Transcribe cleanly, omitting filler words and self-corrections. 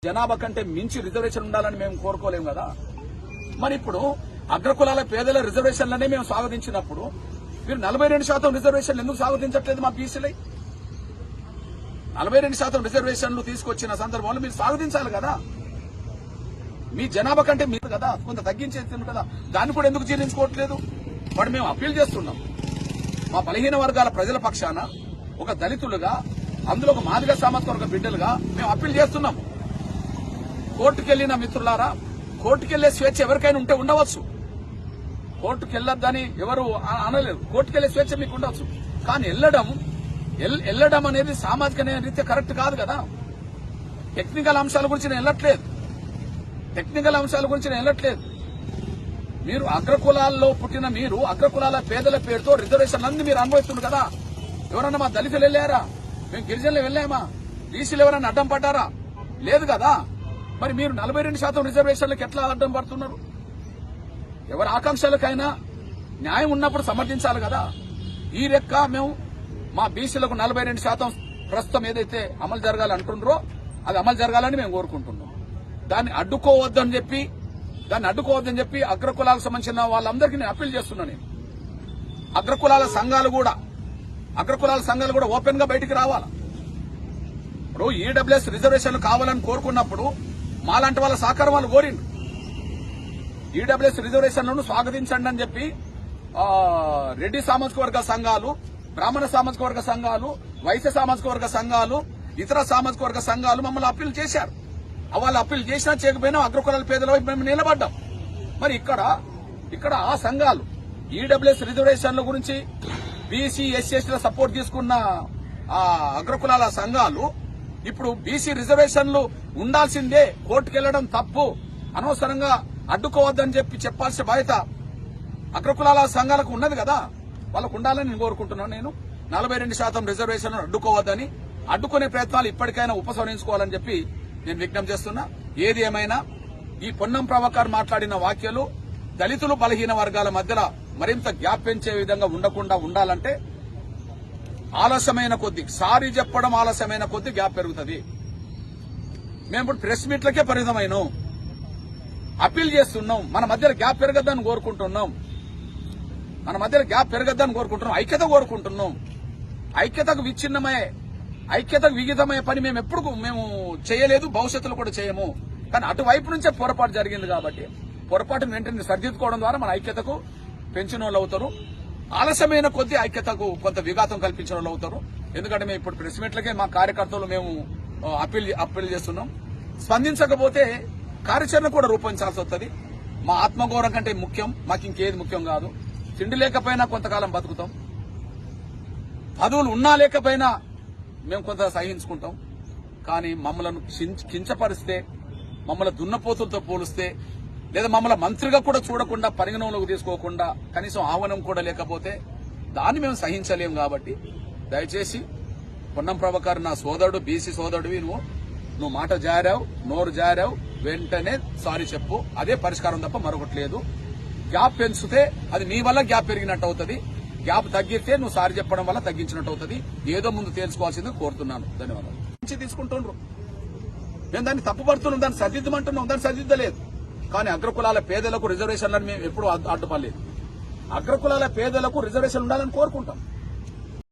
జనాభా కంటే మించి రిజర్వేషన్ ఉండాలని మేము కోరుకోలేము కదా. మరి ఇప్పుడు అగ్రకులాల పేదల రిజర్వేషన్లనే మేము స్వాగతించినప్పుడు మీరు 42% రిజర్వేషన్లు ఎందుకు స్వాగతించట్లేదు? మా బీసీలై 42% రిజర్వేషన్లు తీసుకొచ్చిన సందర్భంలో మీరు స్వాగతించాలి కదా. మీ జనాభా కంటే మీరు కదా కొంత తగ్గించేస్తుంది కదా, దాన్ని కూడా ఎందుకు జీర్ణించుకోవట్లేదు? మరి మేము అప్పీల్ చేస్తున్నాం. మా బలహీన వర్గాల ప్రజల పక్షాన ఒక దళితులుగా, అందులో ఒక మాదిగ సామాజిక వర్గ బిడ్డలుగా మేము అప్పీల్ చేస్తున్నాం. కోర్టుకెళ్లిన మిత్రులారా, కోర్టుకెళ్లే స్వేచ్ఛ ఎవరికైనా ఉంటే ఉండవచ్చు. కోర్టుకెళ్లొద్దని ఎవరు అనలేదు. కోర్టుకెళ్లే స్వేచ్ఛ మీకు ఉండవచ్చు. కానీ వెళ్లడం అనేది సామాజిక రీత్యా కరెక్ట్ కాదు కదా. టెక్నికల్ అంశాల గురించి నేను వెళ్ళట్లేదు. మీరు అగ్రకులాల్లో పుట్టిన మీరు అగ్రకులాల పేదల పేరుతో రిజర్వేషన్లన్నీ మీరు అనుభవిస్తున్నారు కదా. ఎవరన్నా మా దళితులు వెళ్లారా? మేము గిరిజనులు వెళ్లామా? బీసీలు ఎవరన్నా అడ్డం పడ్డారా? లేదు కదా. మరి మీరు 42% రిజర్వేషన్లకు ఎట్లా అడ్డం పడుతున్నారు? ఎవరి ఆకాంక్షలకైనా న్యాయం ఉన్నప్పుడు సమర్థించాలి కదా. ఈ లెక్క మేము మా బీసీలకు 42% ప్రస్తుతం ఏదైతే అమలు జరగాలంటున్నారో అది అమలు జరగాలని మేము కోరుకుంటున్నాం. దాన్ని అడ్డుకోవద్దని చెప్పి అగ్రకులాలకు సంబంధించిన వాళ్ళందరికీ నేను అప్పీల్ చేస్తున్నాను. అగ్రకులాల సంఘాలు కూడా ఓపెన్ గా బయటికి రావాలి. ఇప్పుడు ఈడబ్ల్యూఎస్ రిజర్వేషన్లు కావాలని కోరుకున్నప్పుడు మాలాంటి వాళ్ళ సహకారం వాళ్ళు కోరిండు. ఈడబ్ల్యూఎస్ రిజర్వేషన్లను స్వాగతించండి అని చెప్పి రెడ్డి సామాజిక వర్గ సంఘాలు, బ్రాహ్మణ సామాజిక వర్గ సంఘాలు, వైశ్య సామాజిక వర్గ సంఘాలు, ఇతర సామాజిక వర్గ సంఘాలు మమ్మల్ని అప్పీల్ చేశారు. వాళ్ళు అప్పీల్ చేసినా చేయకపోయినా అగ్రకులాల పేదల వైపు మేము నిలబడ్డాం. మరి ఇక్కడ ఆ సంఘాలు ఈడబ్ల్యూఎస్ రిజర్వేషన్ల గురించి బీసీ ఎస్సీల సపోర్ట్ తీసుకున్న ఆ అగ్రకులాల సంఘాలు ఇప్పుడు బీసీ రిజర్వేషన్లు ఉండాల్సిందే, కోర్టుకెళ్లడం తప్పు, అనవసరంగా అడ్డుకోవద్దని చెప్పాల్సిన బాధ్యత అగ్రకులాల సంఘాలకు ఉన్నది కదా. వాళ్ళకు ఉండాలని నేను కోరుకుంటున్నాను. నేను 42% రిజర్వేషన్లను అడ్డుకోవద్దని, అడ్డుకునే ప్రయత్నాలు ఇప్పటికైనా ఉపసంహరించుకోవాలని చెప్పి నేను విజ్ఞప్తి చేస్తున్నా. ఏది ఏమైనా ఈ పొన్నం ప్రభాకర్ మాట్లాడిన వ్యాఖ్యలు దళితులు, బలహీన వర్గాల మధ్యలో మరింత గ్యాప్ పెంచే విధంగా ఉండకుండా ఉండాలంటే ఆలస్యమైన కొద్ది, సారీ చెప్పడం ఆలస్యమైన కొద్ది గ్యాప్ పెరుగుతుంది. మేము ఇప్పుడు ప్రెస్ మీట్లకే పరిమితమైనాం, అప్పీల్ చేస్తున్నాం. మన మధ్యలో గ్యాప్ పెరగద్దని కోరుకుంటున్నాం. ఐక్యత కోరుకుంటున్నాం. ఐక్యతకు విఘితమయ్యే పని మేము ఎప్పుడు చేయలేదు, భవిష్యత్తులో కూడా చేయము. కానీ అటువైపు నుంచే పొరపాటు జరిగింది కాబట్టి పొరపాటును వెంటనే సరిదిద్దుకోవడం ద్వారా మన ఐక్యతకు పెంచిన వాళ్ళు అవుతారు. ఆలస్యమైన కొద్ది ఐక్యతకు కొంత విఘాతం కల్పించిన వాళ్ళు అవుతారు. ఎందుకంటే మేము ఇప్పుడు ప్రెస్ మీట్లకే మా కార్యకర్తలు మేము అప్పీల్ చేస్తున్నాం. స్పందించకపోతే కార్యాచరణ కూడా రూపొందించాల్సి వస్తుంది. మా ఆత్మగౌరవం కంటే ముఖ్యం, మాకు ఇంకేది ముఖ్యం కాదు. తిండి లేకపోయినా కొంతకాలం బతుకుతాం, పదవులు ఉన్నా లేకపోయినా మేము కొంత సహించుకుంటాం. కానీ మమ్మల్ని కించపరిస్తే, మమ్మల్ని దున్నపోతులతో పోలిస్తే, లేదా మమ్మల్ని మంత్రిగా కూడా చూడకుండా, పరిగణనలోకి తీసుకోకుండా, కనీసం ఆహ్వానం కూడా లేకపోతే దాన్ని మేము సహించలేం. కాబట్టి దయచేసి పొన్నం ప్రభాకర్ నా సోదరుడు, బీసీ సోదరుడివి, నువ్వు మాట జారావు, నోరు జారావు, వెంటనే సారీ చెప్పు. అదే పరిష్కారం తప్ప మరొకటి లేదు. గ్యాప్ పెంచితే అది నీ వల్ల గ్యాప్ పెరిగినట్టు అవుతుంది, గ్యాప్ తగ్గితే నువ్వు సారీ చెప్పడం వల్ల తగ్గించినట్టు అవుతుంది. ఏదో ముందు తేల్చుకోవాల్సింది కోరుతున్నాను. ధన్యవాదాలు. తీసుకుంటుండ్రు, మేము దాన్ని తప్పుపడుతున్నాం, దాన్ని సరిదిద్దమంటున్నాం, దాన్ని సరిదిద్దలేదు. కానీ అగ్రకులాల పేదలకు రిజర్వేషన్లను మేము ఎప్పుడూ అడ్డుపడలేదు. అగ్రకులాల పేదలకు రిజర్వేషన్ ఉండాలని కోరుకుంటాం.